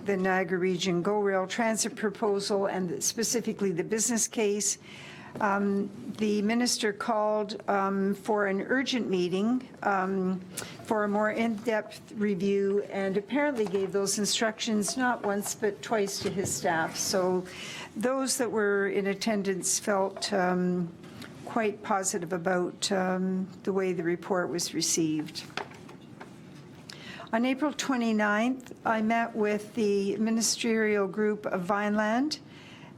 the Niagara Region GO Rail Transit proposal and specifically the business case. The minister called for an urgent meeting for a more in-depth review and apparently gave those instructions not once but twice to his staff. So those that were in attendance felt quite positive about the way the report was received. On April 29th, I met with the ministerial group of Vineland,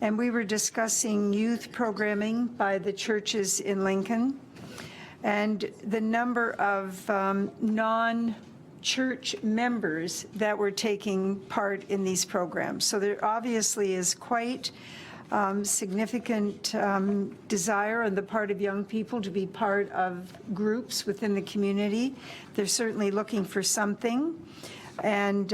and we were discussing youth programming by the churches in Lincoln and the number of non-church members that were taking part in these programs. So there obviously is quite significant desire on the part of young people to be part of groups within the community. They're certainly looking for something. And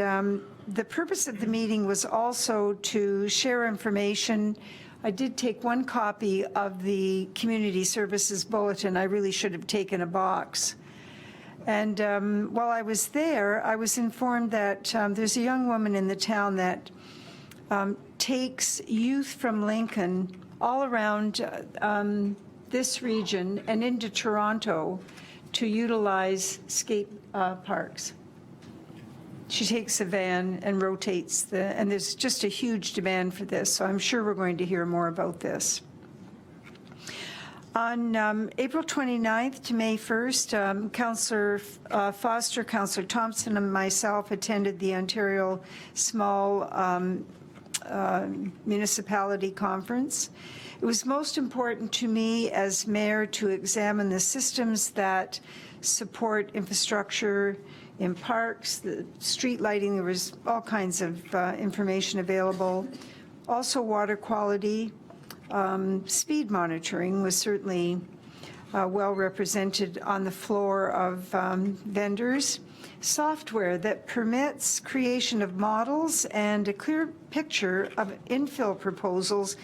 the purpose of the meeting was also to share information. I did take one copy of the Community Services Bulletin. I really should have taken a box. And while I was there, I was informed that there's a young woman in the town that takes youth from Lincoln all around this region and into Toronto to utilize skate parks. She takes a van and rotates and there's just a huge demand for this, so I'm sure we're going to hear more about this. On April 29th to May 1st, Councillor Foster, Councillor Thompson, and myself attended the Ontario Small Municipality Conference. It was most important to me as mayor to examine the systems that support infrastructure in parks, the street lighting. There was all kinds of information available. Also water quality. Speed monitoring was certainly well represented on the floor of vendors. Software that permits creation of models and a clear picture of infill proposals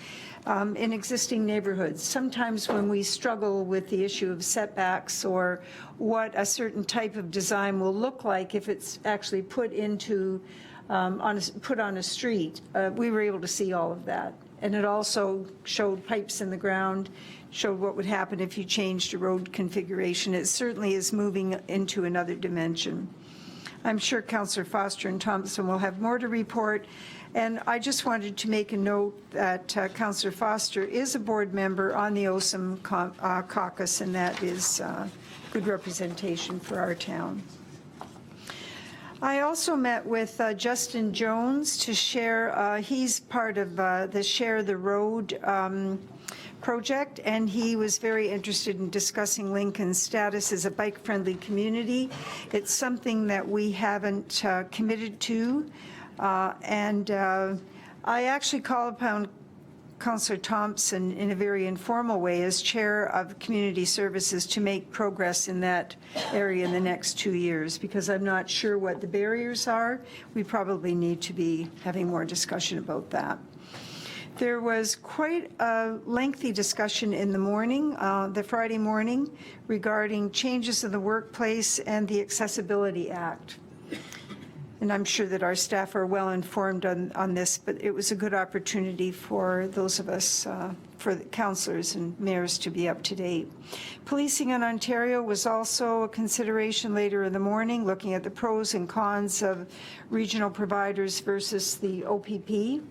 in existing neighborhoods. Sometimes when we struggle with the issue of setbacks or what a certain type of design will look like if it's actually put into put on a street, we were able to see all of that. And it also showed pipes in the ground, showed what would happen if you changed a road configuration. It certainly is moving into another dimension. I'm sure Councillor Foster and Thompson will have more to report. And I just wanted to make a note that Councillor Foster is a board member on the OSAM caucus, and that is good representation for our town. I also met with Justin Jones to share, he's part of the Share the Road project, and he was very interested in discussing Lincoln's status as a bike-friendly community. It's something that we haven't committed to, and I actually called upon Councillor Thompson in a very informal way as chair of community services to make progress in that area in the next 2 years, because I'm not sure what the barriers are. We probably need to be having more discussion about that. There was quite a lengthy discussion in the morning, the Friday morning, regarding changes in the workplace and the Accessibility Act. And I'm sure that our staff are well informed on this, but it was a good opportunity for those of us, for the councillors and mayors, to be up to date. Policing in Ontario was also a consideration later in the morning, looking at the pros and cons of regional providers versus the OPP.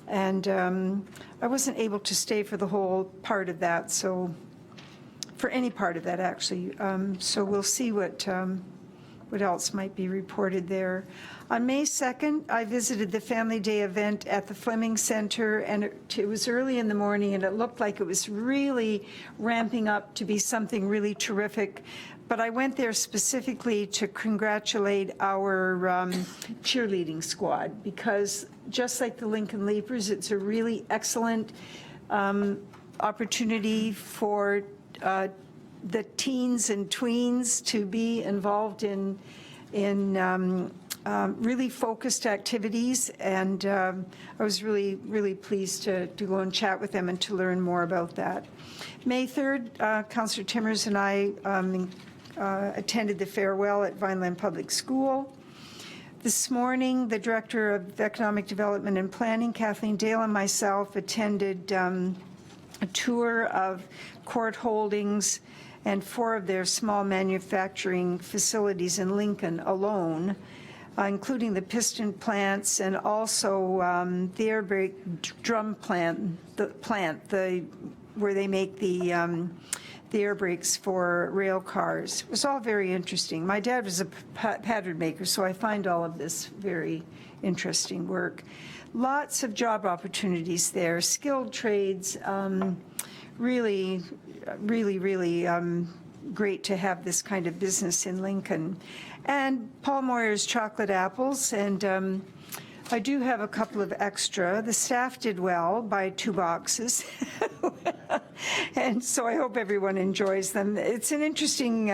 And I wasn't able to stay for the whole part of that, so for any part of that actually. So we'll see what else might be reported there. On May 2nd, I visited the Family Day event at the Fleming Center, and it was early in the morning, and it looked like it was really ramping up to be something really terrific. But I went there specifically to congratulate our cheerleading squad, because just like the Lincoln Leapers, it's a really excellent opportunity for the teens and tweens to be involved in really focused activities, and I was really pleased to go and chat with them and to learn more about that. May 3rd, Councillor Timmers and I attended the farewell at Vineland Public School. This morning, the Director of Economic Development and Planning, Kathleen Dale, and myself attended a tour of Court Holdings and 4 of their small manufacturing facilities in Lincoln alone, including the piston plants and also the air brake drum plant, where they make the air brakes for rail cars. It was all very interesting. My dad was a pattern maker, so I find all of this very interesting work. Lots of job opportunities there, skilled trades, really great to have this kind of business in Lincoln. And Paul Moyer's chocolate apples, and I do have a couple of extra. The staff did well by 2 boxes, and so I hope everyone enjoys them. It's an interesting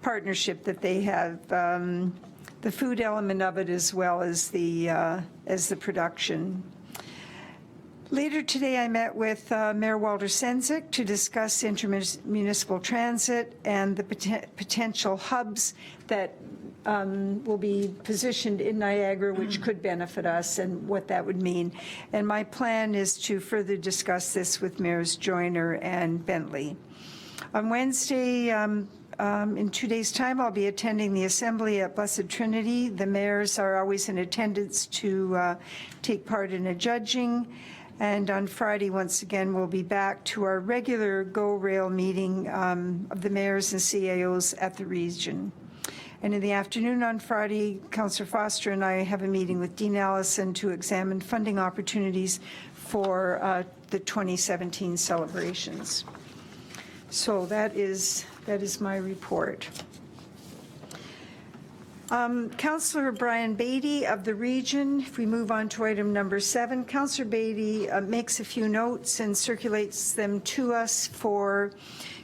partnership that they have, the food element of it as well as the production. Later today, I met with Mayor Walter Sendzik to discuss intermunicipal transit and the potential hubs that will be positioned in Niagara, which could benefit us, and what that would mean. And my plan is to further discuss this with Mayors Joyner and Bentley. On Wednesday, in 2 days' time, I'll be attending the Assembly at Blessed Trinity. The mayors are always in attendance to take part in a judging. And on Friday, once again, we'll be back to our regular Go Rail meeting of the mayors and CAOs at the region. And in the afternoon on Friday, Councillor Foster and I have a meeting with Dean Allison to examine funding opportunities for the 2017 celebrations. So that is my report. Councillor Brian Beatty of the region, if we move on to item number 7, Councillor Beatty makes a few notes and circulates them to us for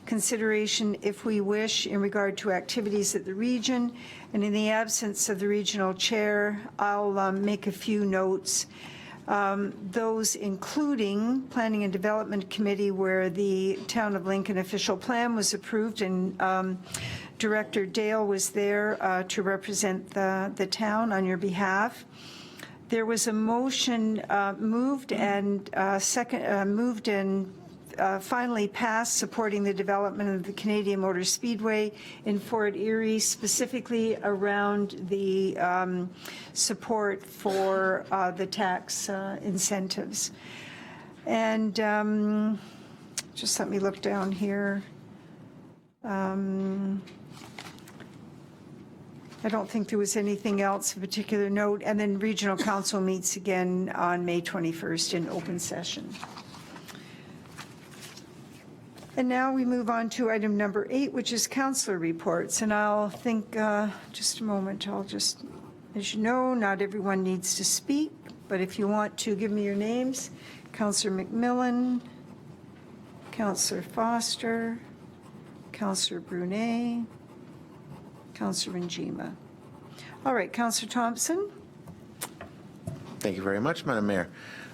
consideration if we wish in regard to activities at the region. And in the absence of the regional chair, I'll make a few notes. Those including Planning and Development Committee, where the Town of Lincoln official plan was approved, and Director Dale was there to represent the town on your behalf. There was a motion moved and finally passed supporting the development of the Canadian Motor Speedway in Fort Erie, specifically around the support for the tax incentives. And just let me look down here. I don't think there was anything else of particular note. And then Regional Council meets again on May 21st in open session. And now we move on to item number 8, which is councillor reports. And I'll think just a moment. I'll just, as you know, not everyone needs to speak, but if you want to give me your names, Councillor McMillan, Councillor Foster, Councillor Brunet, Councillor Njima. All right, Councillor Thompson. Thank you very much, Madam Mayor.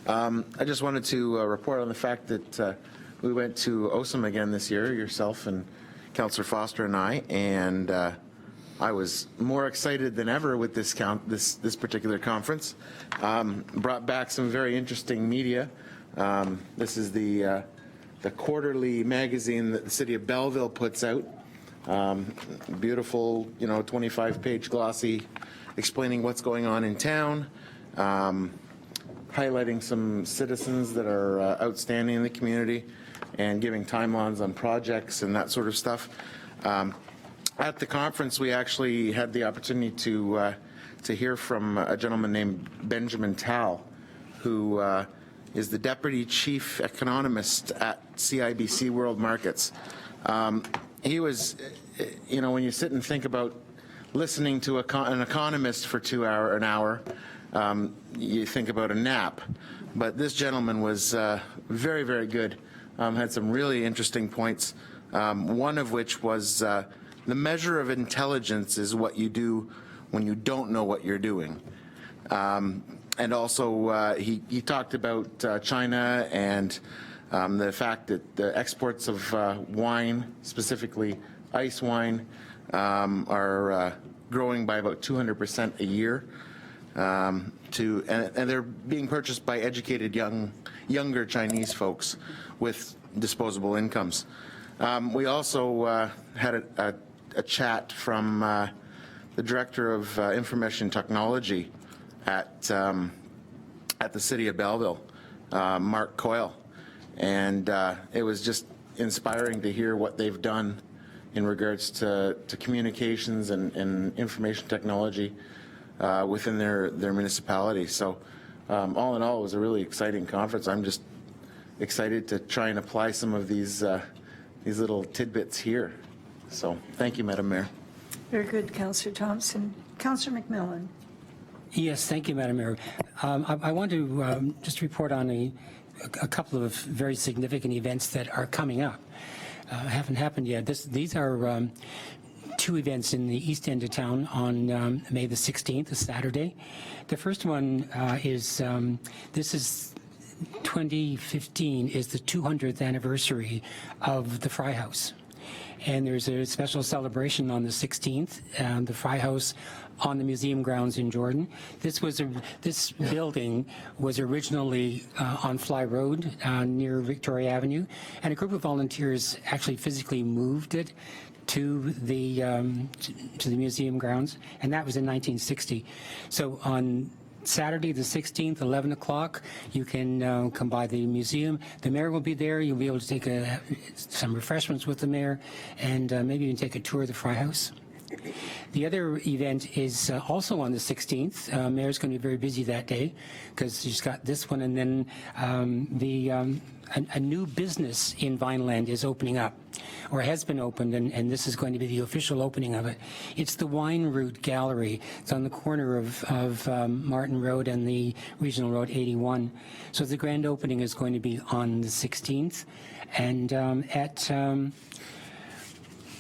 I just wanted to report on the fact that we went to OSIM again this year, yourself and Councillor Foster and I, and I was more excited than ever with this particular conference. Brought back some very interesting media. This is the quarterly magazine that the City of Belleville puts out. Beautiful, 25-page glossy, explaining what's going on in town, highlighting some citizens that are outstanding in the community, and giving timelines on projects and that sort of stuff. At the conference, we actually had the opportunity to hear from a gentleman named Benjamin Tal, who is the Deputy Chief Economist at CIBC World Markets. He was, when you sit and think about listening to an economist for an hour, you think about a nap. But this gentleman was very, very good. Had some really interesting points, one of which was the measure of intelligence is what you do when you don't know what you're doing. And also he talked about China and the fact that the exports of wine, specifically ice wine, are growing by about 200% a year. And they're being purchased by educated younger Chinese folks with disposable incomes. We also had a chat from the Director of Information Technology at the City of Belleville, Mark Coyle, and it was just inspiring to hear what they've done in regards to communications and information technology within their municipality. So all in all, it was a really exciting conference. I'm just excited to try and apply some of these little tidbits here. So thank you, Madam Mayor. Very good, Councillor Thompson. Councillor McMillan. Yes, thank you, Madam Mayor. I want to just report on a couple of very significant events that are coming up. Haven't happened yet. These are two events in the east end of town on May the 16th, a Saturday. The first one is, this is 2015 is the 200th anniversary of the Fry House. And there's a special celebration on the 16th, the Fry House on the museum grounds in Jordan. This building was originally on Fly Road near Victoria Avenue, and a group of volunteers actually physically moved it to the museum grounds, and that was in 1960. So on Saturday the 16th, 11 o'clock, you can come by the museum. The mayor will be there. You'll be able to take some refreshments with the mayor, and maybe even take a tour of the Fry House. The other event is also on the 16th. Mayor's going to be very busy that day because she's got this one, and then a new business in Vineland is opening up, or has been opened, and this is going to be the official opening of it. It's the Wine Route Gallery. It's on the corner of Martin Road and the Regional Road 81. So the grand opening is going to be on the 16th, and at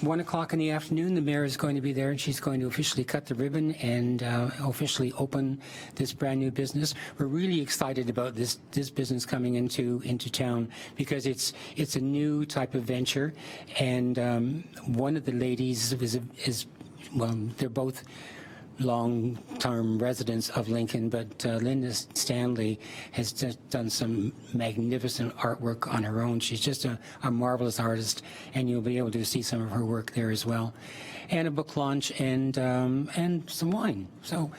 1 o'clock in the afternoon, the mayor is going to be there, and she's going to officially cut the ribbon and officially open this brand new business. We're really excited about this business coming into town because it's a new type of venture, and one of the ladies is well, they're both long-term residents of Lincoln, but Linda Stanley has just done some magnificent artwork on her own. She's just a marvelous artist, and you'll be able to see some of her work there as well. And a book launch and some wine. So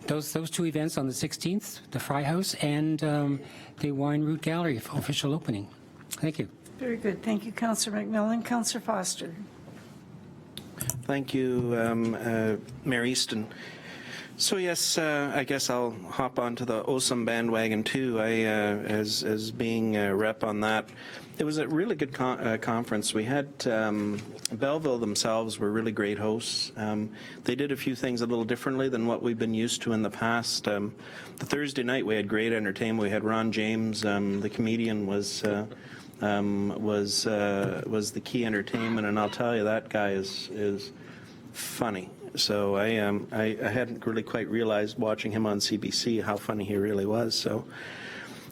those two events on the 16th, the Fry House and the Wine Route Gallery official opening. Thank you. Very good. Thank you, Councillor McMillan. Councillor Foster. Thank you, Mayor Easton. So yes, I guess I'll hop onto the OSUM bandwagon too. As being a rep on that, it was a really good conference. We had Belleville themselves were really great hosts. They did a few things a little differently than what we've been used to in the past. The Thursday night we had great entertainment. We had Ron James, the comedian, was the key entertainment, and I'll tell you, that guy is funny. So I hadn't really quite realized watching him on CBC how funny he really was. So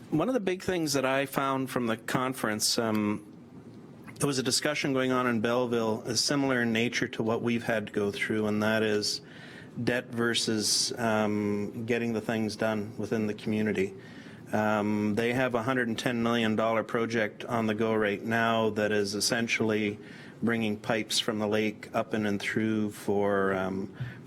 one of the big things that I found from the conference, there was a discussion going on in Belleville, similar in nature to what we've had to go through, and that is debt versus getting the things done within the community. They have a $110 million project on the go right now that is essentially bringing pipes from the lake up in and through for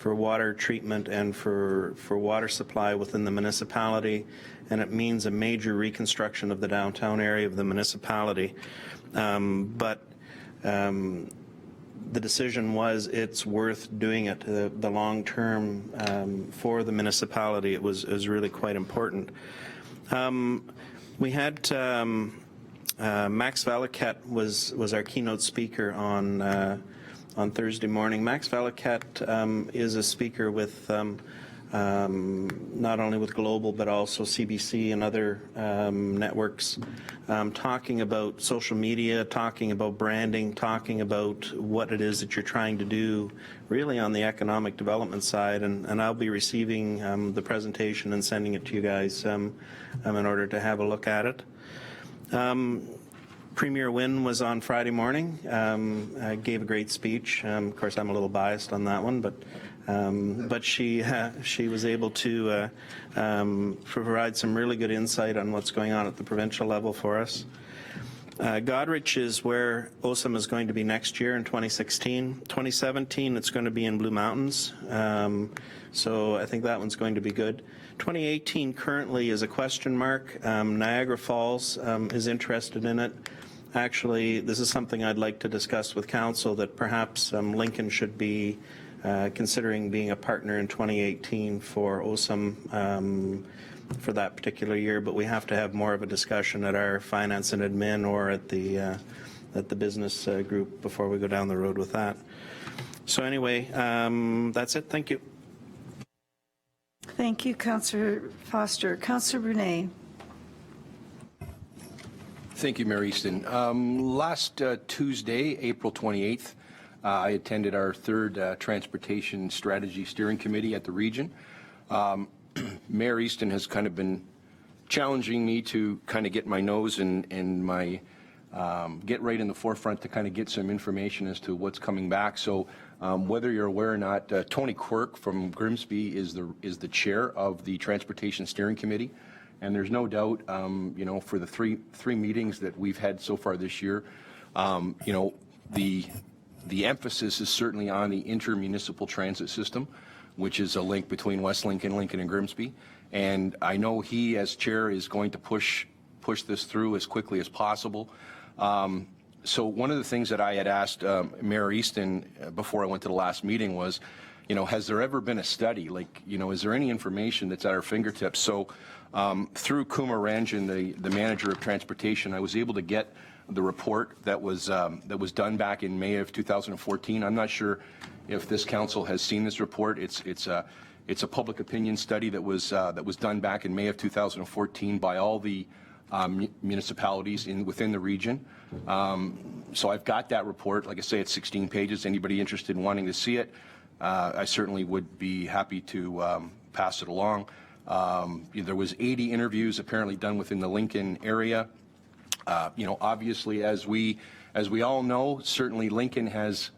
water treatment and for water supply within the municipality, and it means a major reconstruction of the downtown area of the municipality. But the decision was it's worth doing it. The long term for the municipality, it was really quite important. We had Max Valiquette was our keynote speaker on Thursday morning. Max Valiquette is a speaker with not only with Global but also CBC and other networks, talking about social media, talking about branding, talking about what it is that you're trying to do really on the economic development side, and I'll be receiving the presentation and sending it to you guys in order to have a look at it. Premier Wynne was on Friday morning, gave a great speech. Of course, I'm a little biased on that one, but she was able to provide some really good insight on what's going on at the provincial level for us. Goderich is where OSAM is going to be next year in 2016. 2017, it's going to be in Blue Mountains, so I think that one's going to be good. 2018 currently is a question mark. Niagara Falls is interested in it. Actually, this is something I'd like to discuss with Council, that perhaps Lincoln should be considering being a partner in 2018 for OSAM for that particular year, but we have to have more of a discussion at our finance and admin or at the business group before we go down the road with that. So anyway, that's it. Thank you. Thank you, Councillor Foster. Councillor Brunet. Thank you, Mayor Easton. Last Tuesday, April 28th, I attended our third Transportation Strategy Steering Committee at the region. Mayor Easton has kind of been challenging me to kind of get my nose and my get right in the forefront to kind of get some information as to what's coming back. So whether you're aware or not, Tony Quirk from Grimsby is the chair of the Transportation Steering Committee. And there's no doubt, you know, for the three meetings that we've had so far this year, you know, the emphasis is certainly on the intermunicipal transit system, which is a link between West Lincoln, Lincoln, and Grimsby. And I know he, as chair, is going to push this through as quickly as possible. So one of the things that I had asked Mayor Easton before I went to the last meeting was, you know, has there ever been a study? Like, you know, is there any information that's at our fingertips? So through Kumar Ranjan, the manager of transportation, I was able to get the report that was done back in May of 2014. I'm not sure if this council has seen this report. It's a public opinion study that was done back in May of 2014 by all the municipalities within the region. So I've got that report. Like I say, it's 16 pages. Anybody interested in wanting to see it, I certainly would be happy to pass it along. There was 80 interviews apparently done within the Lincoln area. You know, obviously, as we all know, certainly Lincoln has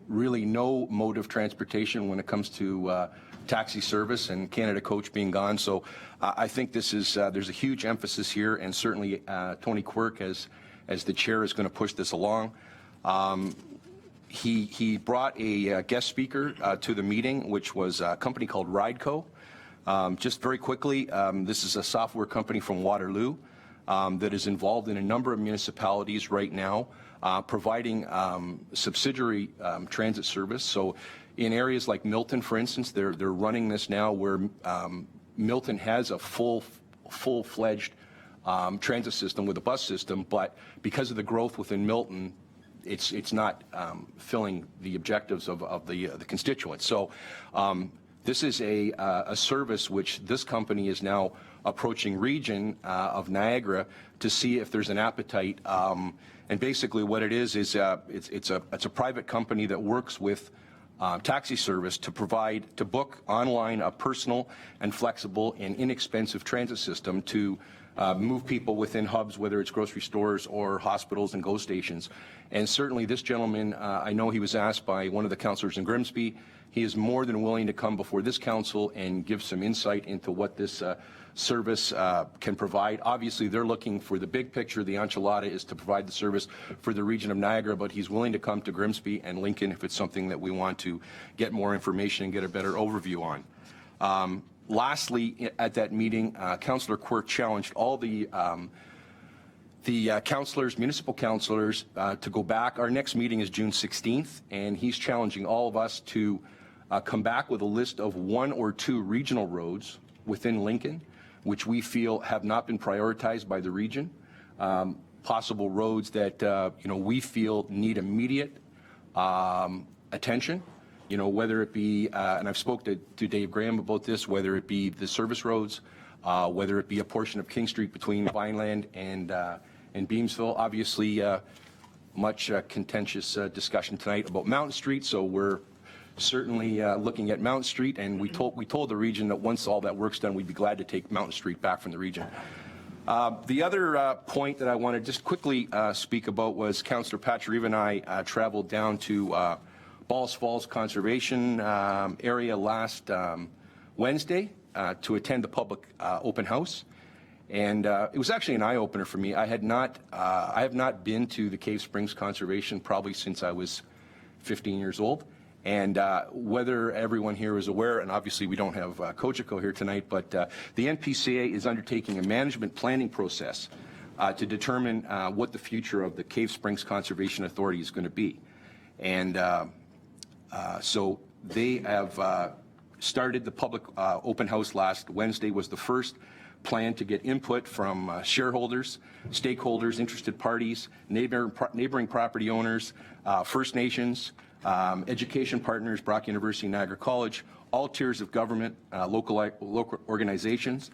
really no mode of transportation when it comes to taxi service, and Canada Coach being gone. So I think this is there's a huge emphasis here, and certainly Tony Quirk, as the chair, is going to push this along. He brought a guest speaker to the meeting, which was a company called Rideco. Just very quickly, this is a software company from Waterloo that is involved in a number of municipalities right now, providing subsidiary transit service. So in areas like Milton, for instance, they're running this now where Milton has a full-fledged transit system with a bus system, but because of the growth within Milton, it's not filling the objectives of the constituents. So this is a service which this company is now approaching region of Niagara to see if there's an appetite. And basically what it is it's a private company that works with taxi service to book online a personal and flexible and inexpensive transit system to move people within hubs, whether it's grocery stores or hospitals and GO stations. And certainly this gentleman, I know he was asked by one of the councillors in Grimsby. He is more than willing to come before this council and give some insight into what this service can provide. Obviously, they're looking for the big picture. The enchilada is to provide the service for the region of Niagara, but he's willing to come to Grimsby and Lincoln if it's something that we want to get more information and get a better overview on. Lastly, at that meeting, Councillor Quirk challenged all the councillors, municipal councillors, to go back. Our next meeting is June 16th, and he's challenging all of us to come back with a list of 1 or 2 regional roads within Lincoln, which we feel have not been prioritized by the region. Possible roads that you know, we feel need immediate attention. You know, whether it be, and I've spoke to Dave Graham about this, whether it be the service roads, whether it be a portion of King Street between Vineland and Beamsville. Obviously, much contentious discussion tonight about Mountain Street, so we're certainly looking at Mountain Street, and we told the region that once all that work's done, we'd be glad to take Mountain Street back from the region. The other point that I want to just quickly speak about was Councillor Patrieve and I traveled down to Balls Falls Conservation area last Wednesday to attend the public open house. And it was actually an eye-opener for me. I have not been to the Cave Springs Conservation probably since I was 15 years old. And whether everyone here is aware, and obviously we don't have Kojiko here tonight, but the NPCA is undertaking a management planning process to determine what the future of the Cave Springs Conservation Authority is going to be. And so they have started the public open house last Wednesday was the first plan to get input from shareholders, stakeholders, interested parties, neighboring property owners, First Nations, education partners, Brock University, Niagara College, all tiers of government, local organizations.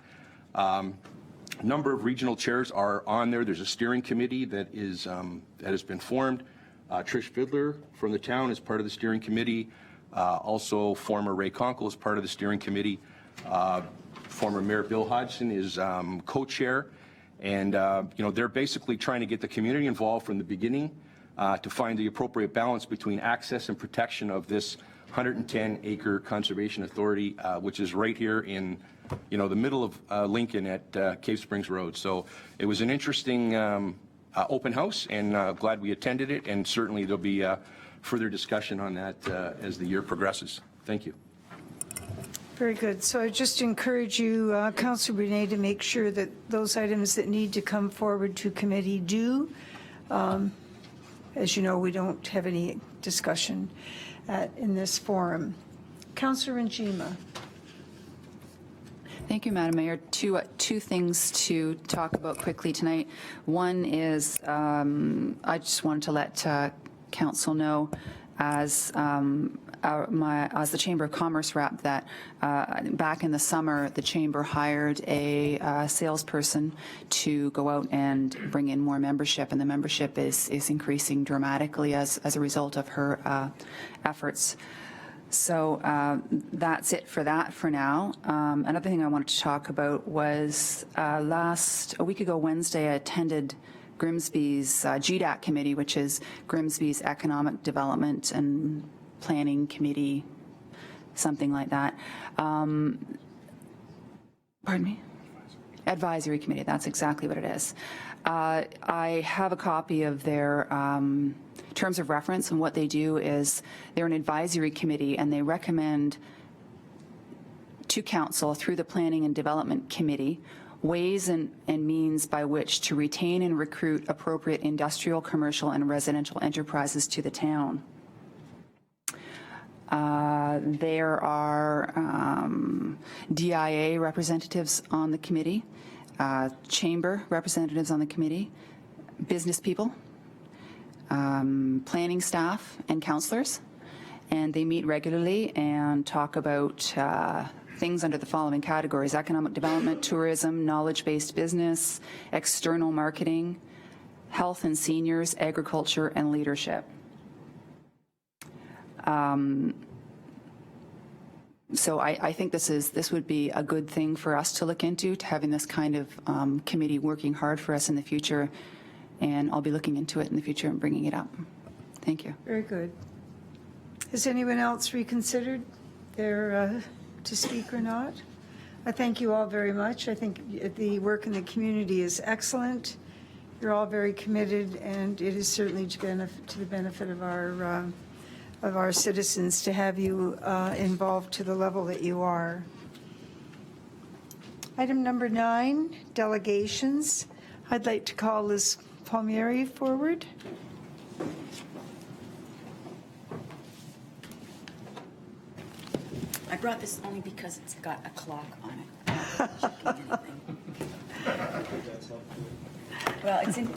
Number of regional chairs are on there. There's a steering committee that has been formed. Trish Fiddler from the town is part of the steering committee. Also, former Ray Conkle is part of the steering committee. Former Mayor Bill Hodgson is co-chair. And, they're basically trying to get the community involved from the beginning to find the appropriate balance between access and protection of this 110-acre conservation authority, which is right here in, the middle of Lincoln at Cave Springs Road. So it was an interesting open house, and glad we attended it, and certainly there'll be further discussion on that as the year progresses. Thank you. Very good. So I just encourage you, Councillor Brunet, to make sure that those items that need to come forward to committee do. As you know, we don't have any discussion in this forum. Councillor Njima. Thank you, Madam Mayor. Two things to talk about quickly tonight. One is I just wanted to let Council know as the Chamber of Commerce rep that back in the summer, the Chamber hired a salesperson to go out and bring in more membership, and the membership is increasing dramatically as a result of her efforts. So that's it for that for now. Another thing I wanted to talk about was a week ago Wednesday, I attended Grimsby's GDAC committee, which is Grimsby's Economic Development and Planning Committee, something like that. Pardon me? Advisory Committee, that's exactly what it is. I have a copy of their terms of reference, and what they do is they're an advisory committee, and they recommend to Council through the Planning and Development Committee ways and means by which to retain and recruit appropriate industrial, commercial, and residential enterprises to the town. There are DIA representatives on the committee, chamber representatives on the committee, business people, planning staff, and councillors. And they meet regularly and talk about things under the following categories: economic development, tourism, knowledge-based business, external marketing, health and seniors, agriculture, and leadership. So I think this would be a good thing for us to look into, to having this kind of committee working hard for us in the future, and I'll be looking into it in the future and bringing it up. Thank you. Very good. Has anyone else reconsidered their to speak or not? I thank you all very much. I think the work in the community is excellent. You're all very committed, and it is certainly to the benefit of our citizens to have you involved to the level that you are. Item number 9, delegations. I'd like to call Liz Palmieri forward. I brought this only because it's got a clock on it. I'm not checking anything. Well, it's in.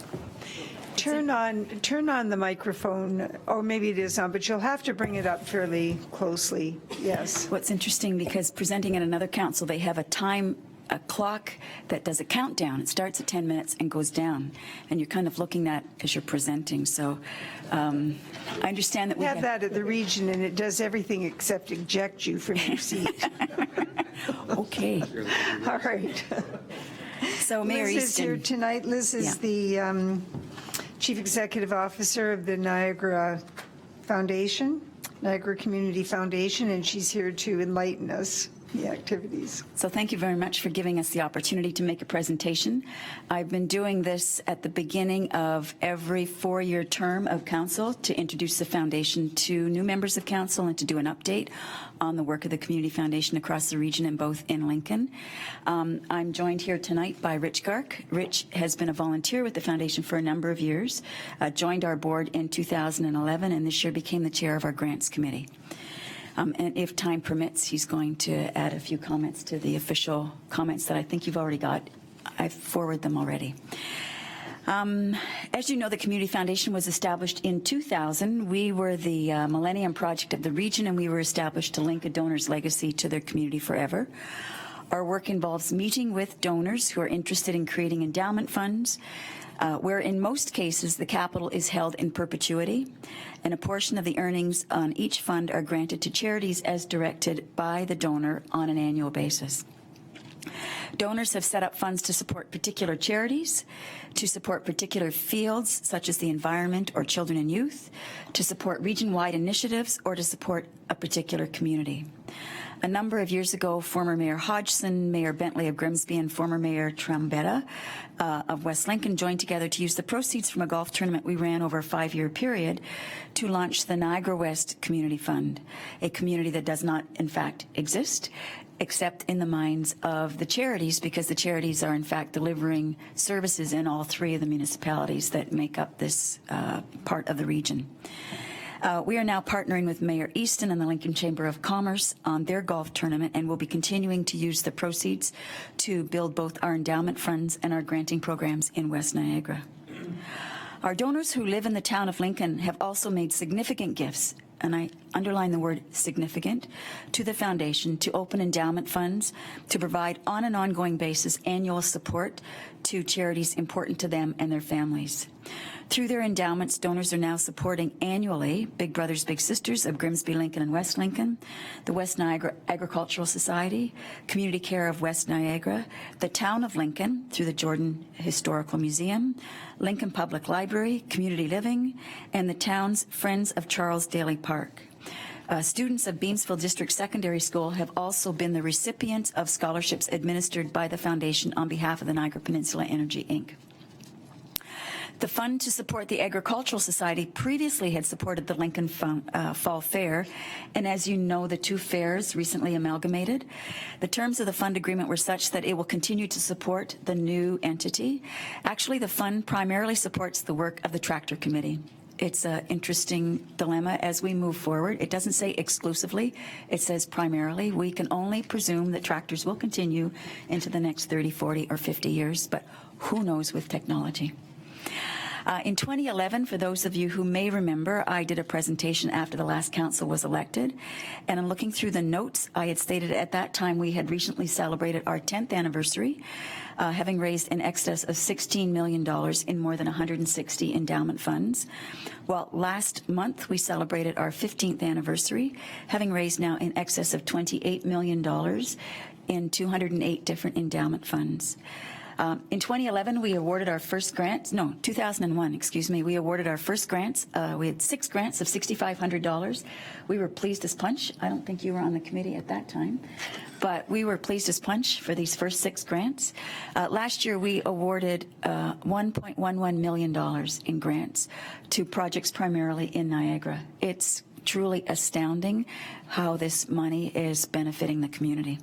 Turn on the microphone, or maybe it is on, but you'll have to bring it up fairly closely. Yes. What's interesting, because presenting at another council, they have a clock that does a countdown. It starts at 10 minutes and goes down, and you're kind of looking at as you're presenting. So I understand that We have that at the region, and it does everything except eject you from your seat. Okay. All right. So Mayor Liz is here Easton, tonight. Liz is Yeah. the Chief Executive Officer of the Niagara Foundation, Niagara Community Foundation, and she's here to enlighten us the activities. so thank you very much for giving us the opportunity to make a presentation. I've been doing this at the beginning of every 4-year term of council to introduce the foundation to new members of council and to do an update on the work of the Community Foundation across the region and both in Lincoln. I'm joined here tonight by Rich Gark. Rich has been a volunteer with the foundation for a number of years, joined our board in 2011, and this year became the chair of our grants committee. And if time permits, he's going to add a few comments to the official comments that I think you've already got. I've forwarded them already. As you know, the Community Foundation was established in 2000. We were the Millennium Project of the region, and we were established to link a donor's legacy to their community forever. Our work involves meeting with donors who are interested in creating endowment funds, where in most cases the capital is held in perpetuity, and a portion of the earnings on each fund are granted to charities as directed by the donor on an annual basis. Donors have set up funds to support particular charities, to support particular fields such as the environment or children and youth, to support region-wide initiatives, or to support a particular community. A number of years ago, former Mayor Hodgson, Mayor Bentley of Grimsby, and former Mayor Trombetta of West Lincoln joined together to use the proceeds from a golf tournament we ran over a 5-year period to launch the Niagara West Community Fund, a community that does not, in fact, exist, except in the minds of the charities, because the charities are, in fact, delivering services in all 3 of the municipalities that make up this part of the region. We are now partnering with Mayor Easton and the Lincoln Chamber of Commerce on their golf tournament, and will be continuing to use the proceeds to build both our endowment funds and our granting programs in West Niagara. Our donors who live in the town of Lincoln have also made significant gifts, and I underline the word significant, to the foundation to open endowment funds to provide on an ongoing basis annual support to charities important to them and their families. Through their endowments, donors are now supporting annually Big Brothers Big Sisters of Grimsby, Lincoln, and West Lincoln, the West Niagara Agricultural Society, Community Care of West Niagara, the Town of Lincoln through the Jordan Historical Museum, Lincoln Public Library, Community Living, and the town's Friends of Charles Daly Park. Students of Beamsville District Secondary School have also been the recipients of scholarships administered by the foundation on behalf of the Niagara Peninsula Energy, Inc. The fund to support the Agricultural Society previously had supported the Lincoln Fall Fair, and as you know, the 2 fairs recently amalgamated. The terms of the fund agreement were such that it will continue to support the new entity. Actually, the fund primarily supports the work of the Tractor Committee. It's an interesting dilemma as we move forward. It doesn't say exclusively, it says primarily. We can only presume that tractors will continue into the next 30, 40, or 50 years, but who knows with technology. In 2011, for those of you who may remember, I did a presentation after the last council was elected, and in looking through the notes, I had stated at that time we had recently celebrated our 10th anniversary, having raised in excess of $16 million in more than 160 endowment funds. Well, last month we celebrated our 15th anniversary, having raised now in excess of $28 million in 208 different endowment funds. In 2011, we awarded our first grants. No, 2001, excuse me. We awarded our first grants. We had 6 grants of $6,500. We were pleased as punch. I don't think you were on the committee at that time, but we were pleased as punch for these first 6 grants. Last year, we awarded $1.11 million in grants to projects primarily in Niagara. It's truly astounding how this money is benefiting the community.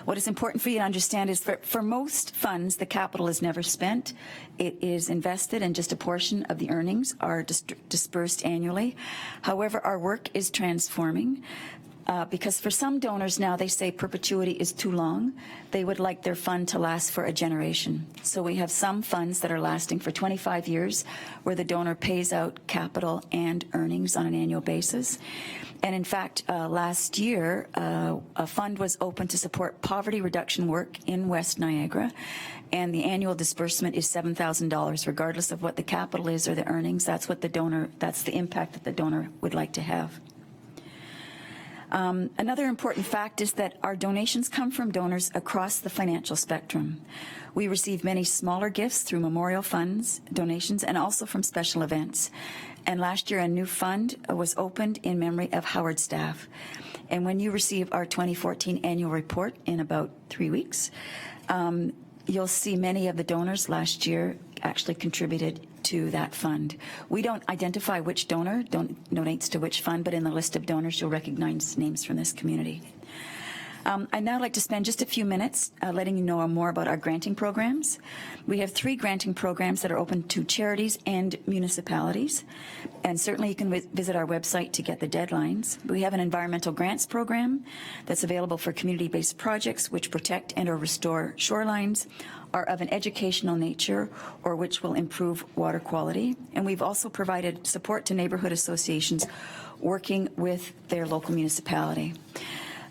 What is important for you to understand is for most funds, the capital is never spent. It is invested, and just a portion of the earnings are dispersed annually. However, our work is transforming. Because for some donors now, they say perpetuity is too long. They would like their fund to last for a generation. So we have some funds that are lasting for 25 years where the donor pays out capital and earnings on an annual basis. And in fact, last year, a fund was opened to support poverty reduction work in West Niagara, and the annual disbursement is $7,000, regardless of what the capital is or the earnings. That's what the donor, that's the impact that the donor would like to have. Another important fact is that our donations come from donors across the financial spectrum. We receive many smaller gifts through memorial funds, donations, and also from special events. And last year, a new fund was opened in memory of Howard staff. And when you receive our 2014 annual report in about 3 weeks, you'll see many of the donors last year actually contributed to that fund. We don't identify which donor donates to which fund, but in the list of donors, you'll recognize names from this community. I'd now like to spend just a few minutes letting you know more about our granting programs. We have 3 granting programs that are open to charities and municipalities, and certainly you can visit our website to get the deadlines. We have an environmental grants program that's available for community-based projects which protect and or restore shorelines, are of an educational nature, or which will improve water quality. And we've also provided support to neighborhood associations working with their local municipality.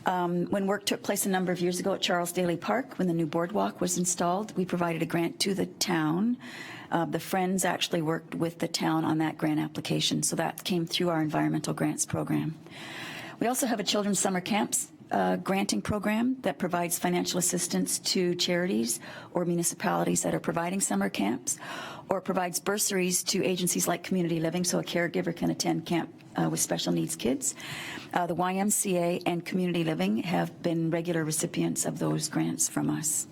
When work took place a number of years ago at Charles Daly Park, when the new boardwalk was installed, we provided a grant to the town. The Friends actually worked with the town on that grant application, so that came through our environmental grants program. We also have a children's summer camps granting program that provides financial assistance to charities or municipalities that are providing summer camps, or provides bursaries to agencies like Community Living, so a caregiver can attend camp with special needs kids. The YMCA and Community Living have been regular recipients of those grants from us.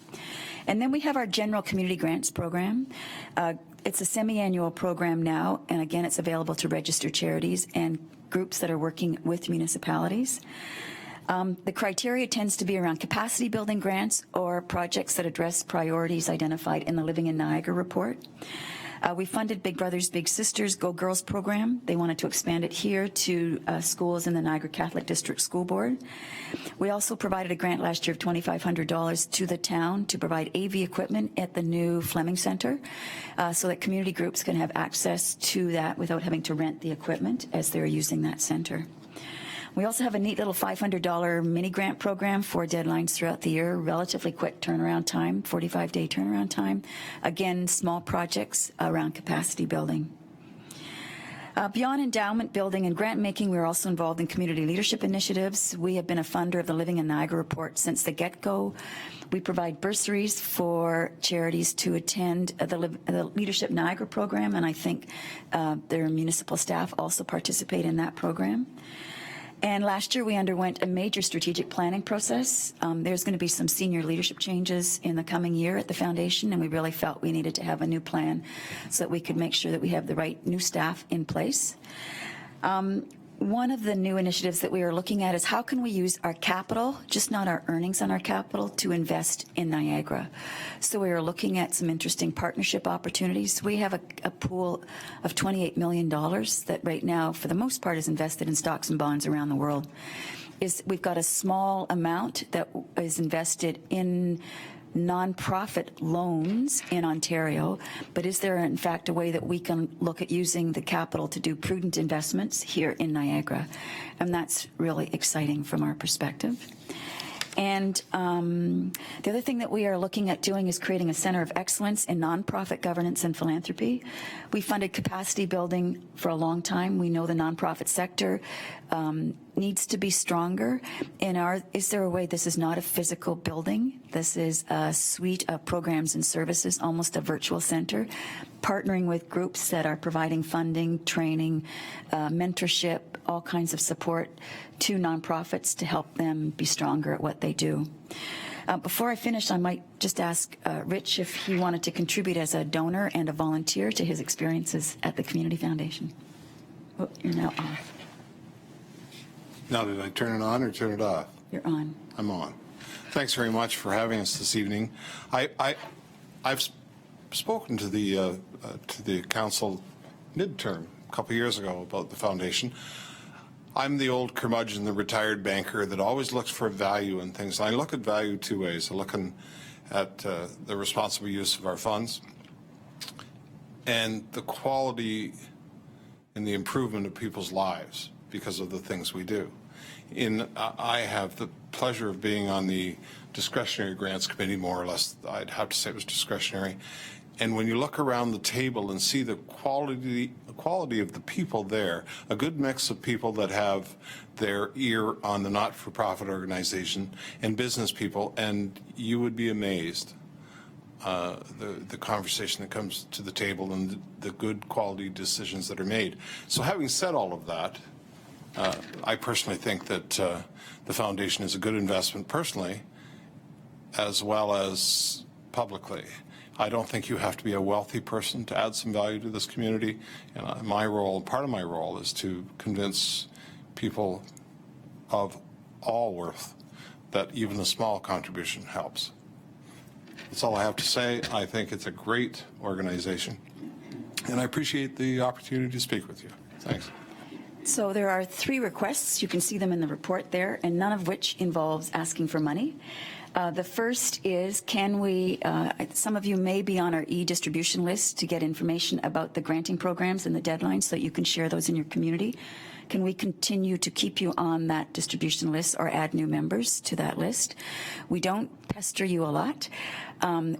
And then we have our general community grants program. It's a semi-annual program now, and again, it's available to registered charities and groups that are working with municipalities. The criteria tends to be around capacity building grants or projects that address priorities identified in the Living in Niagara report. We funded Big Brothers Big Sisters Go Girls program. They wanted to expand it here to schools in the Niagara Catholic District School Board. We also provided a grant last year of $2,500 to the town to provide AV equipment at the new Fleming Center so that community groups can have access to that without having to rent the equipment as they're using that center. We also have a neat little $500 mini grant program for deadlines throughout the year, relatively quick turnaround time, 45-day turnaround time. Again, small projects around capacity building. Beyond endowment building and grant making, we're also involved in community leadership initiatives. We have been a funder of the Living in Niagara report since the get-go. We provide bursaries for charities to attend the Leadership Niagara program, and I think their municipal staff also participate in that program. And last year, we underwent a major strategic planning process. There's going to be some senior leadership changes in the coming year at the foundation, and we really felt we needed to have a new plan so that we could make sure that we have the right new staff in place. One of the new initiatives that we are looking at is how can we use our capital, just not our earnings on our capital, to invest in Niagara. So we are looking at some interesting partnership opportunities. We have a pool of $28 million that right now, for the most part, is invested in stocks and bonds around the world. We've got a small amount that is invested in nonprofit loans in Ontario, but is there in fact a way that we can look at using the capital to do prudent investments here in Niagara? And that's really exciting from our perspective. And the other thing that we are looking at doing is creating a center of excellence in nonprofit governance and philanthropy. We funded capacity building for a long time. We know the nonprofit sector needs to be stronger. Is there a way this is not a physical building? This is a suite of programs and services, almost a virtual center, partnering with groups that are providing funding, training, mentorship, all kinds of support to nonprofits to help them be stronger at what they do. Before I finish, I might just ask Rich if he wanted to contribute as a donor and a volunteer to his experiences at the Community Foundation. Oh, you're now off. Now, did I turn it on or turn it off? You're on. I'm on. Thanks very much for having us this evening. I've spoken to the council midterm a couple years ago about the foundation. I'm the old curmudgeon, the retired banker that always looks for value in things. I look at value two ways. I'm looking at the responsible use of our funds and the quality and the improvement of people's lives because of the things we do. I have the pleasure of being on the discretionary grants committee, more or less. I'd have to say it was discretionary. And when you look around the table and see the quality of the people there, a good mix of people that have their ear on the not-for-profit organization and business people, and you would be amazed the conversation that comes to the table and the good quality decisions that are made. So having said all of that, I personally think that the foundation is a good investment personally, as well as publicly. I don't think you have to be a wealthy person to add some value to this community. And my role, part of my role, is to convince people of all worth that even a small contribution helps. That's all I have to say. I think it's a great organization, and I appreciate the opportunity to speak with you. Thanks. So there are 3 requests. You can see them in the report there, and none of which involves asking for money. The first is, can we, some of you may be on our e-distribution list to get information about the granting programs and the deadlines so that you can share those in your community. Can we continue to keep you on that distribution list or add new members to that list? We don't pester you a lot.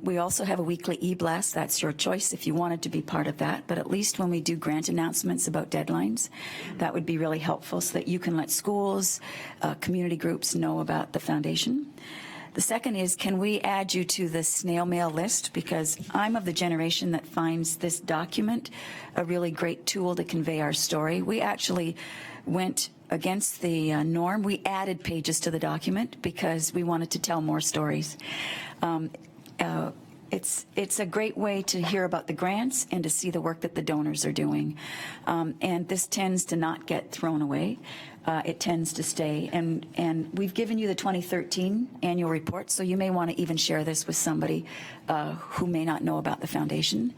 We also have a weekly e-blast. That's your choice if you wanted to be part of that. But at least when we do grant announcements about deadlines, that would be really helpful so that you can let schools, community groups know about the foundation. The second is, can we add you to the snail mail list? Because I'm of the generation that finds this document a really great tool to convey our story. We actually went against the norm. We added pages to the document because we wanted to tell more stories. It's a great way to hear about the grants and to see the work that the donors are doing. And this tends to not get thrown away. It tends to stay. And we've given you the 2013 annual report, so you may want to even share this with somebody who may not know about the foundation.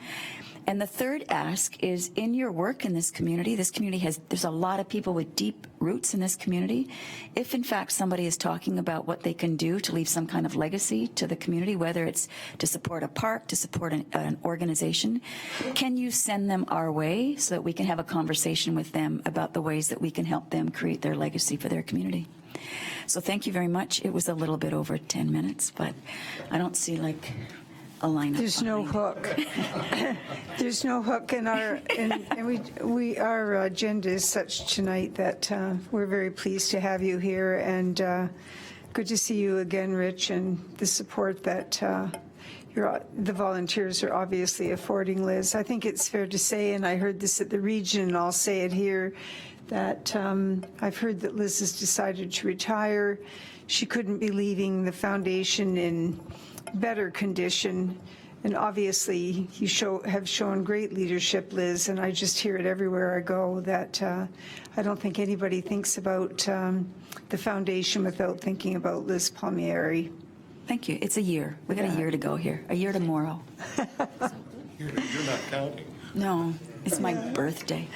And the third ask is, in your work in this community there's a lot of people with deep roots in this community. If in fact somebody is talking about what they can do to leave some kind of legacy to the community, whether it's to support a park, to support an organization, can you send them our way so that we can have a conversation with them about the ways that we can help them create their legacy for their community? So thank you very much. It was a little bit over 10 minutes, but I don't see like a lineup. There's no hook. There's no hook in our, our agenda is such tonight that we're very pleased to have you here, and good to see you again, Rich, and the support that the volunteers are obviously affording Liz. I think it's fair to say, and I heard this at the region, and I'll say it here, that I've heard that Liz has decided to retire. She couldn't be leaving the foundation in better condition, and obviously you have shown great leadership, Liz, and I just hear it everywhere I go that I don't think anybody thinks about the foundation without thinking about Liz Palmieri. Thank you. It's a year. We got a year to go here. A year tomorrow. You're not counting. No, it's my birthday.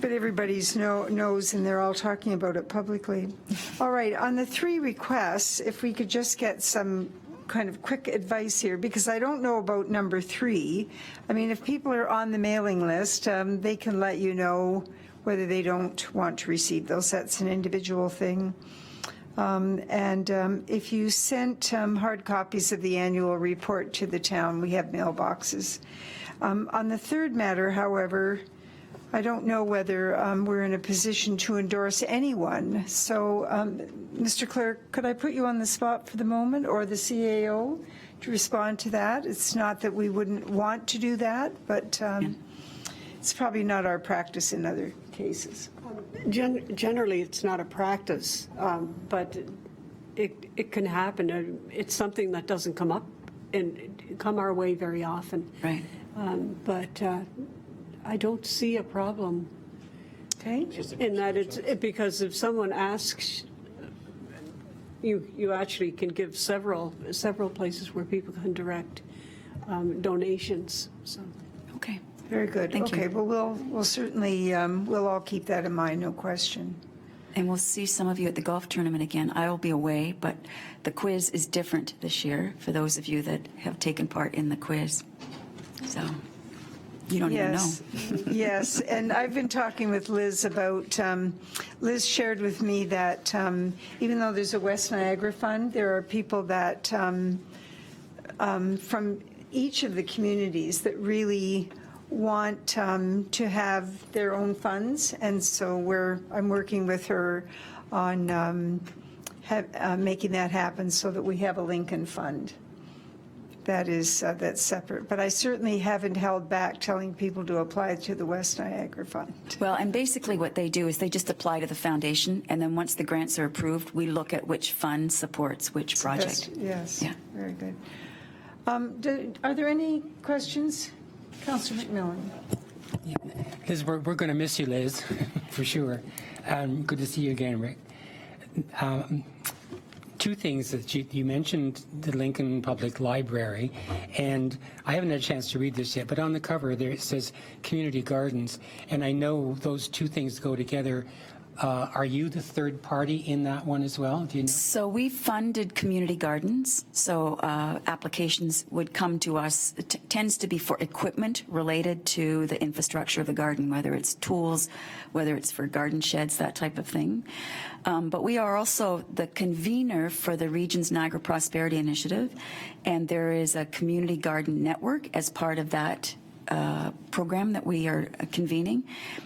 But everybody knows, and they're all talking about it publicly. All right, on the 3 requests, if we could just get some kind of quick advice here, because I don't know about number 3. I mean, if people are on the mailing list, they can let you know whether they don't want to receive those. That's an individual thing. If you sent hard copies of the annual report to the town, we have mailboxes. On the third matter, however, I don't know whether we're in a position to endorse anyone. So, Mr. Clerk, could I put you on the spot for the moment, or the CAO, to respond to that? It's not that we wouldn't want to do that, but it's probably not our practice in other cases. Generally, it's not a practice, but it can happen. It's something that doesn't come up and come our way very often. Right. But I don't see a problem. Okay. In that it's because if someone asks, you actually can give several places where people can direct donations. So. Okay. Very good. Thank you. Okay, well, we'll certainly, we'll all keep that in mind, no question. And we'll see some of you at the golf tournament again. I will be away, but the quiz is different this year for those of you that have taken part in the quiz. So you don't even know. Yes, and I've been talking with Liz about, Liz shared with me that even though there's a West Niagara Fund, there are people that from each of the communities that really want to have their own funds, and so I'm working with her on making that happen so that we have a Lincoln Fund. That's separate. But I certainly haven't held back telling people to apply to the West Niagara Fund. Well, and basically what they do is they just apply to the foundation, and then once the grants are approved, we look at which fund supports which project. Yes. Yeah. Very good. Are there any questions? Councillor McMillan. Liz, we're going to miss you, Liz, for sure. Good to see you again, Rick. Two things that you mentioned, the Lincoln Public Library, and I haven't had a chance to read this yet, but on the cover there it says community gardens, and I know those two things go together. Are you the third party in that one as well? Do you know? So we funded community gardens. So applications would come to us. It tends to be for equipment related to the infrastructure of the garden, whether it's tools, whether it's for garden sheds, that type of thing. But we are also the convener for the region's Niagara Prosperity Initiative, and there is a community garden network as part of that program that we are convening,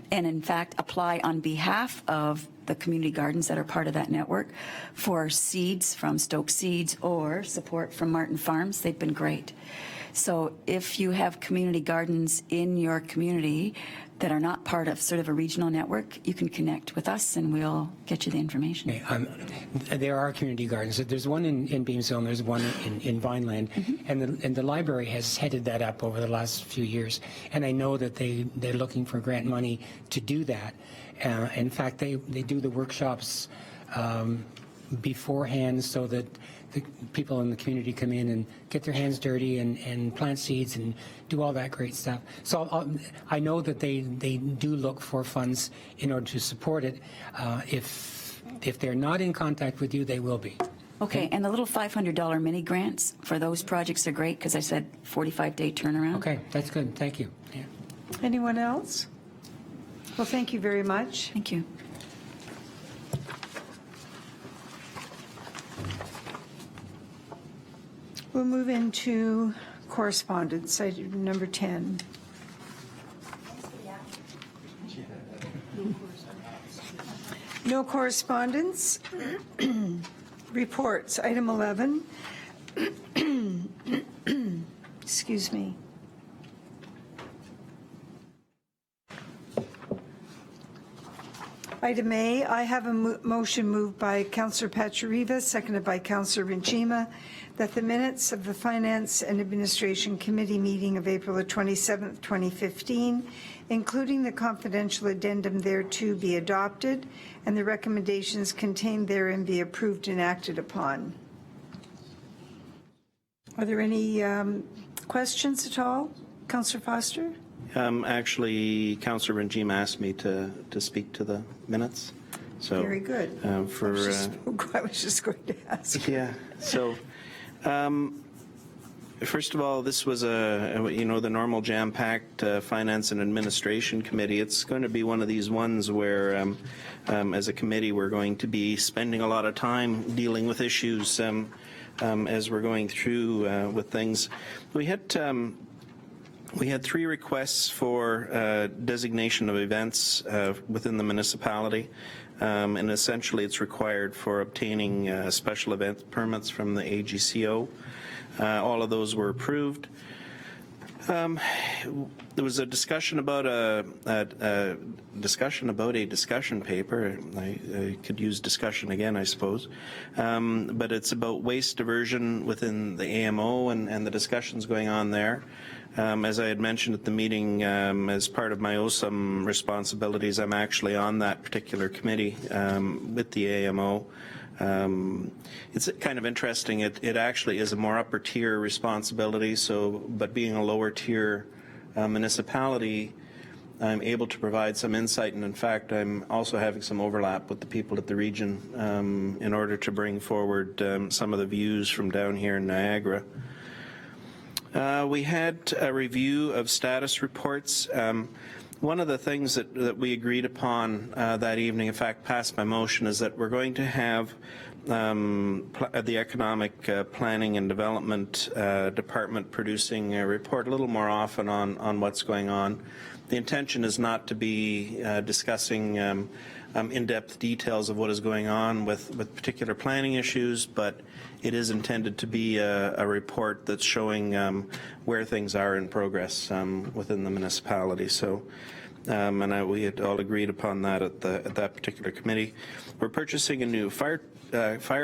and in fact apply on behalf of the community gardens that are part of that network for seeds from Stoke Seeds or support from Martin Farms. They've been great. So if you have community gardens in your community that are not part of sort of a regional network, you can connect with us and we'll get you the information. Okay, there are community gardens. There's one in Beamsville and there's one in Vineland, and the library has headed that up over the last few years. And I know that they're looking for grant money to do that. In fact, they do the workshops beforehand so that the people in the community come in and get their hands dirty and plant seeds and do all that great stuff. So I know that they do look for funds in order to support it. If they're not in contact with you, they will be. Okay, and the little $500 mini grants for those projects are great because I said 45-day turnaround. Okay, that's good. Thank you. Yeah. Anyone else? Well, thank you very much. Thank you. We'll move into correspondence, item number 10. No correspondence. Reports, item 11. Excuse me. Item A, I have a motion moved by Councillor Pachariva, seconded by Councillor Rinchima, that the minutes of the Finance and Administration Committee meeting of April the 27th, 2015, including the confidential addendum thereto, be adopted, and the recommendations contained therein be approved and acted upon. Are there any questions at all? Councillor Foster? Actually, Councillor Rinchima asked me to speak to the minutes. So Very good. I was just going to ask. Yeah. So, first of all, this was the normal jam-packed Finance and Administration Committee. It's going to be one of these ones where, as a committee, we're going to be spending a lot of time dealing with issues as we're going through with things. We had 3 requests for designation of events within the municipality, and essentially it's required for obtaining special event permits from the AGCO. All of those were approved. There was a discussion about a discussion paper. I could use discussion again, I suppose, but it's about waste diversion within the AMO and the discussions going on there. As I had mentioned at the meeting, as part of my OSUM responsibilities, I'm actually on that particular committee with the AMO. It's kind of interesting. It actually is a more upper tier responsibility. But being a lower tier municipality, I'm able to provide some insight, and in fact, I'm also having some overlap with the people at the region in order to bring forward some of the views from down here in Niagara. We had a review of status reports. One of the things that we agreed upon that evening, in fact passed by motion, is that we're going to have the Economic Planning and Development Department producing a report a little more often on what's going on. The intention is not to be discussing in-depth details of what is going on with particular planning issues, but it is intended to be a report that's showing where things are in progress within the municipality. So, we had all agreed upon that at that particular committee. We're purchasing a new fire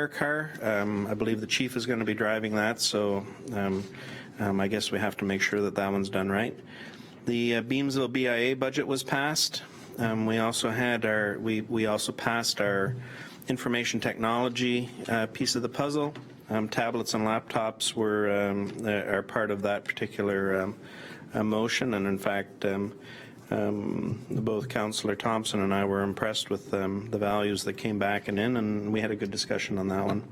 car. I believe the chief is going to be driving that, so I guess we have to make sure that one's done right. The Beamsville BIA budget was passed. We also had we also passed our information technology piece of the puzzle. Tablets and laptops are part of that particular motion, and in fact, both Councillor Thompson and I were impressed with the values that came back and we had a good discussion on that one.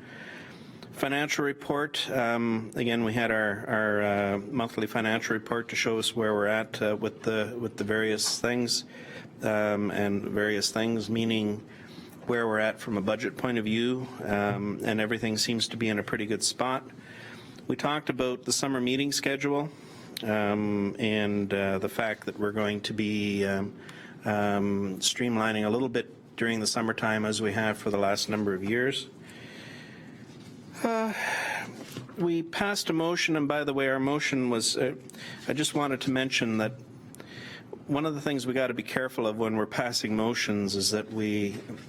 Financial report, again, we had our monthly financial report to show us where we're at with the various things, and various things meaning where we're at from a budget point of view, and everything seems to be in a pretty good spot. We talked about the summer meeting schedule, and the fact that we're going to be streamlining a little bit during the summertime as we have for the last number of years. We passed a motion, and by the way, our motion was, I just wanted to mention that one of the things we got to be careful of when we're passing motions is that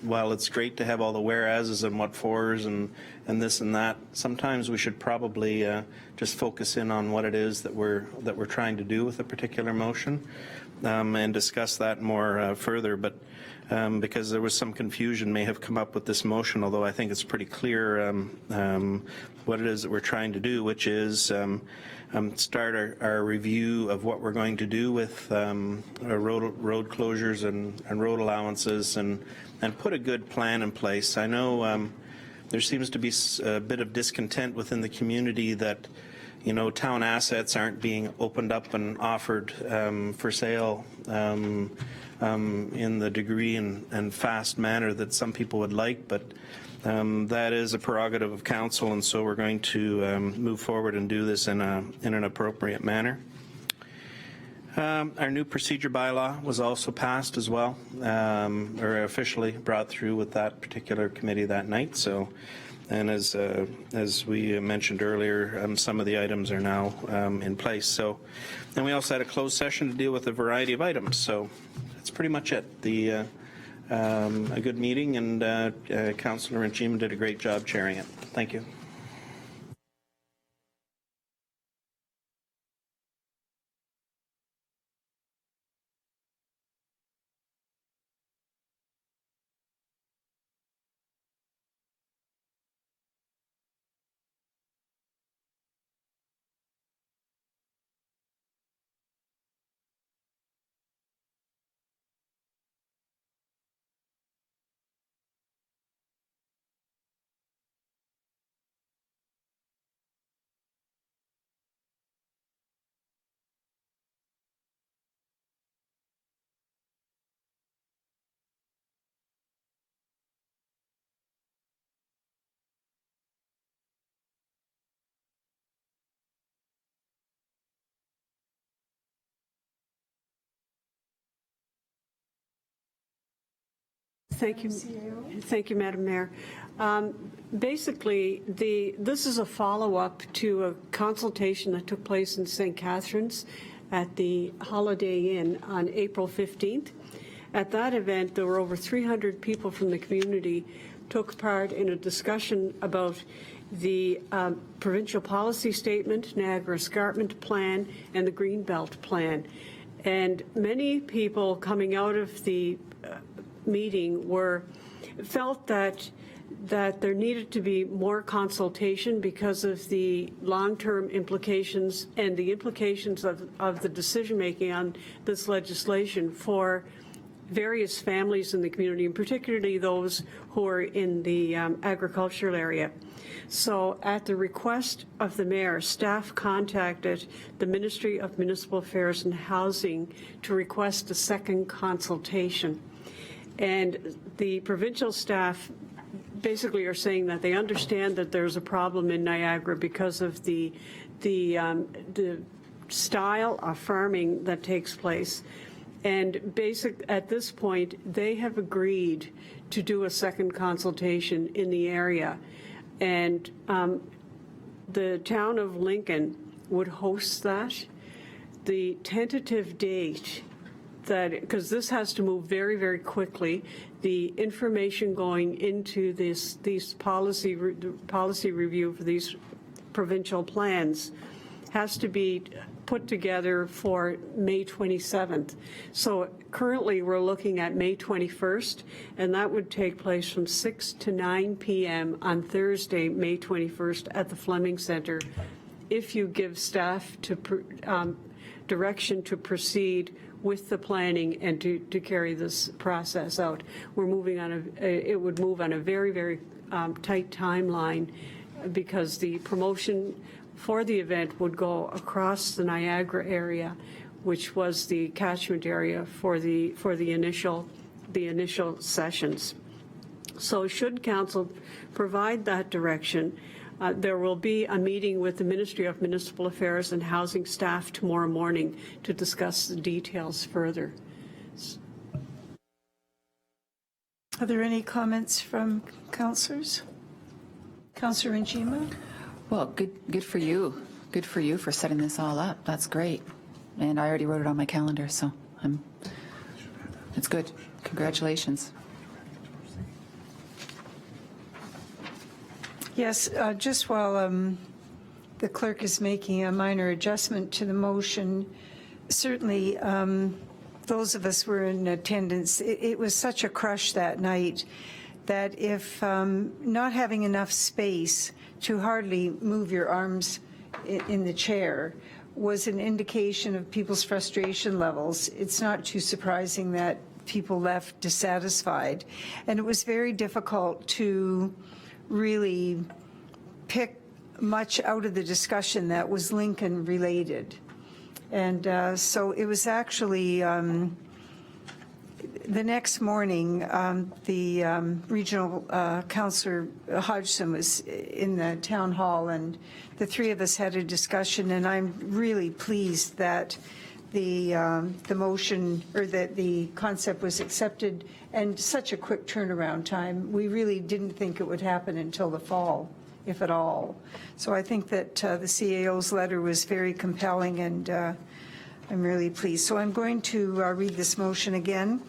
while it's great to have all the whereases and what fors and this and that, sometimes we should probably just focus in on what it is that we're trying to do with a particular motion, and discuss that more further. But because there was some confusion may have come up with this motion, although I think it's pretty clear what it is that we're trying to do, which is start our review of what we're going to do with road closures and road allowances, and put a good plan in place. I know there seems to be a bit of discontent within the community that town assets aren't being opened up and offered for sale in the degree and fast manner that some people would like, but that is a prerogative of council, and so we're going to move forward and do this in an appropriate manner. Our new procedure bylaw was also passed as well, or officially brought through with that particular committee that night. So, and as we mentioned earlier, some of the items are now in place. So, and we also had a closed session to deal with a variety of items. So that's pretty much it. A good meeting, and Councillor Renchima did a great job chairing it. Thank you. Thank you, Madam Mayor. Basically, this is a follow-up to a consultation that took place in St. Catharines at the Holiday Inn on April 15th. At that event, there were over 300 people from the community took part in a discussion about the provincial policy statement, Niagara Escarpment Plan, and the Greenbelt Plan. And many people coming out of the meeting felt that there needed to be more consultation because of the long-term implications and the implications of the decision-making on this legislation for various families in the community, and particularly those who are in the agricultural area. So at the request of the mayor, staff contacted the Ministry of Municipal Affairs and Housing to request a second consultation. And the provincial staff basically are saying that they understand that there's a problem in Niagara because of the style of farming that takes place. And at this point, they have agreed to do a second consultation in the area. And the town of Lincoln would host that. The tentative date because this has to move very, very quickly, the information going into these policy review for these provincial plans has to be put together for May 27th. So currently we're looking at May 21st, and that would take place from 6 to 9 p.m. on Thursday, May 21st at the Fleming Center. If you give staff direction to proceed with the planning and to carry this process out, we're moving on it would move on a very, very tight timeline, because the promotion for the event would go across the Niagara area, which was the catchment area for the initial sessions. So should council provide that direction, there will be a meeting with the Ministry of Municipal Affairs and Housing staff tomorrow morning to discuss the details further. Are there any comments from councillors? Councillor Njima? Well, good for you. Good for you for setting this all up. That's great. And I already wrote it on my calendar, so it's good. Congratulations. Yes, just while the clerk is making a minor adjustment to the motion, certainly those of us who were in attendance, it was such a crush that night that if not having enough space to hardly move your arms in the chair was an indication of people's frustration levels, it's not too surprising that people left dissatisfied. And it was very difficult to really pick much out of the discussion that was Lincoln related. And so it was actually the next morning, the regional councillor Hodgson was in the town hall, and the three of us had a discussion, and I'm really pleased that the motion, or that the concept was accepted, and such a quick turnaround time. We really didn't think it would happen until the fall, if at all. So I think that the CAO's letter was very compelling, and I'm really pleased. So I'm going to read this motion again.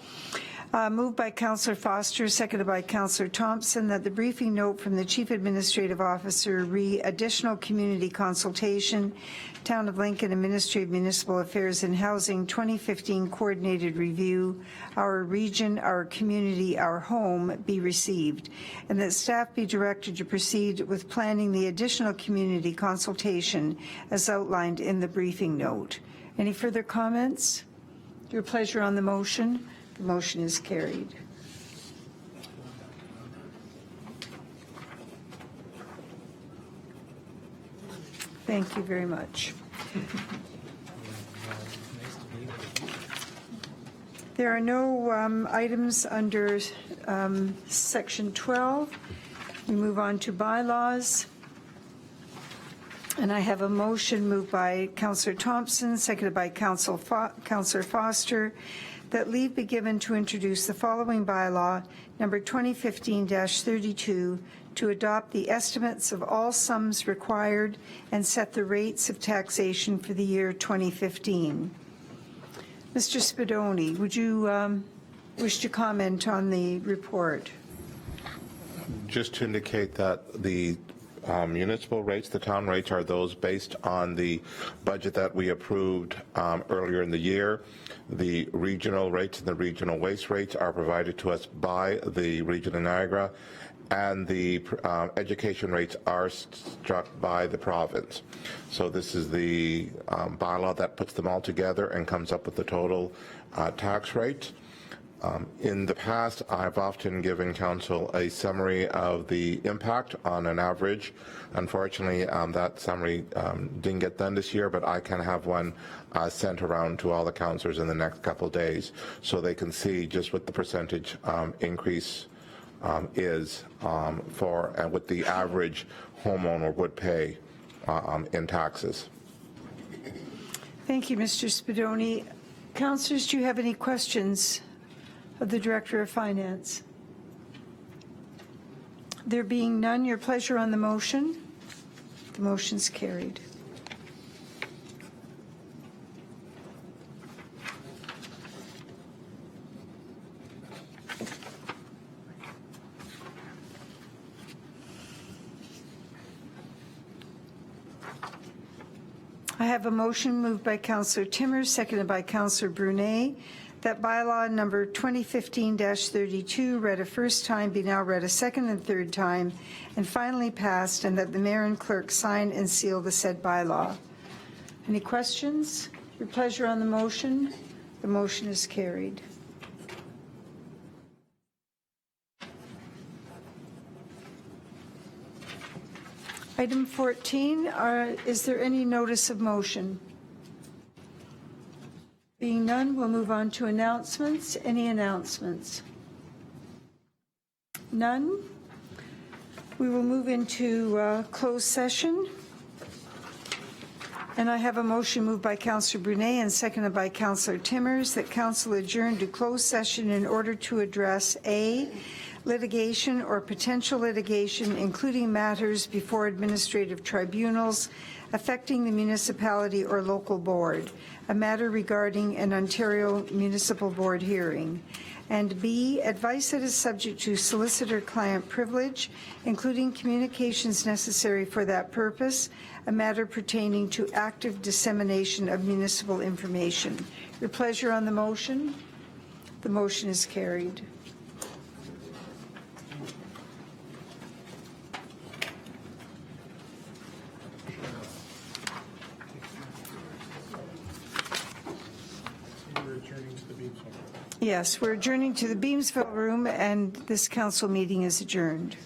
Moved by Councillor Foster, seconded by Councillor Thompson, that the briefing note from the Chief Administrative Officer re additional community consultation, Town of Lincoln and Ministry of Municipal Affairs and Housing 2015 Coordinated Review, Our Region, Our Community, Our Home, be received, and that staff be directed to proceed with planning the additional community consultation as outlined in the briefing note. Any further comments? Your pleasure on the motion? The motion is carried. Thank you very much. There are no items under Section 12. We move on to bylaws. And I have a motion moved by Councillor Thompson, seconded by Councillor Foster, that leave be given to introduce the following bylaw, number 2015-32, to adopt the estimates of all sums required and set the rates of taxation for the year 2015. Mr. Spadoni, would you wish to comment on the report? Just to indicate that the municipal rates, the town rates, are those based on the budget that we approved earlier in the year. The regional rates and the regional waste rates are provided to us by the Region of Niagara, and the education rates are struck by the province. So this is the bylaw that puts them all together and comes up with the total tax rate. In the past, I've often given council a summary of the impact on an average. Unfortunately, that summary didn't get done this year, but I can have one sent around to all the councillors in the next couple of days, so they can see just what the percentage increase is for what the average homeowner would pay in taxes. Thank you, Mr. Spadoni. Councilors, do you have any questions of the Director of Finance? There being none, your pleasure on the motion? The motion's carried. I have a motion moved by Councillor Timmers, seconded by Councillor Brunet, that bylaw number 2015-32, read a first time, be now read a second and third time, and finally passed, and that the mayor and clerk sign and seal the said bylaw. Any questions? Your pleasure on the motion? The motion is carried. Item 14, is there any notice of motion? Being none, we'll move on to announcements. Any announcements? None? We will move into closed session. And I have a motion moved by Councillor Brunet and seconded by Councillor Timmers that council adjourn to closed session in order to address A, litigation or potential litigation, including matters before administrative tribunals affecting the municipality or local board, a matter regarding an Ontario Municipal Board hearing, and B, advice that is subject to solicitor-client privilege, including communications necessary for that purpose, a matter pertaining to active dissemination of municipal information. Your pleasure on the motion? The motion is carried. Yes, we're adjourning to the Beamsville room, and this council meeting is adjourned.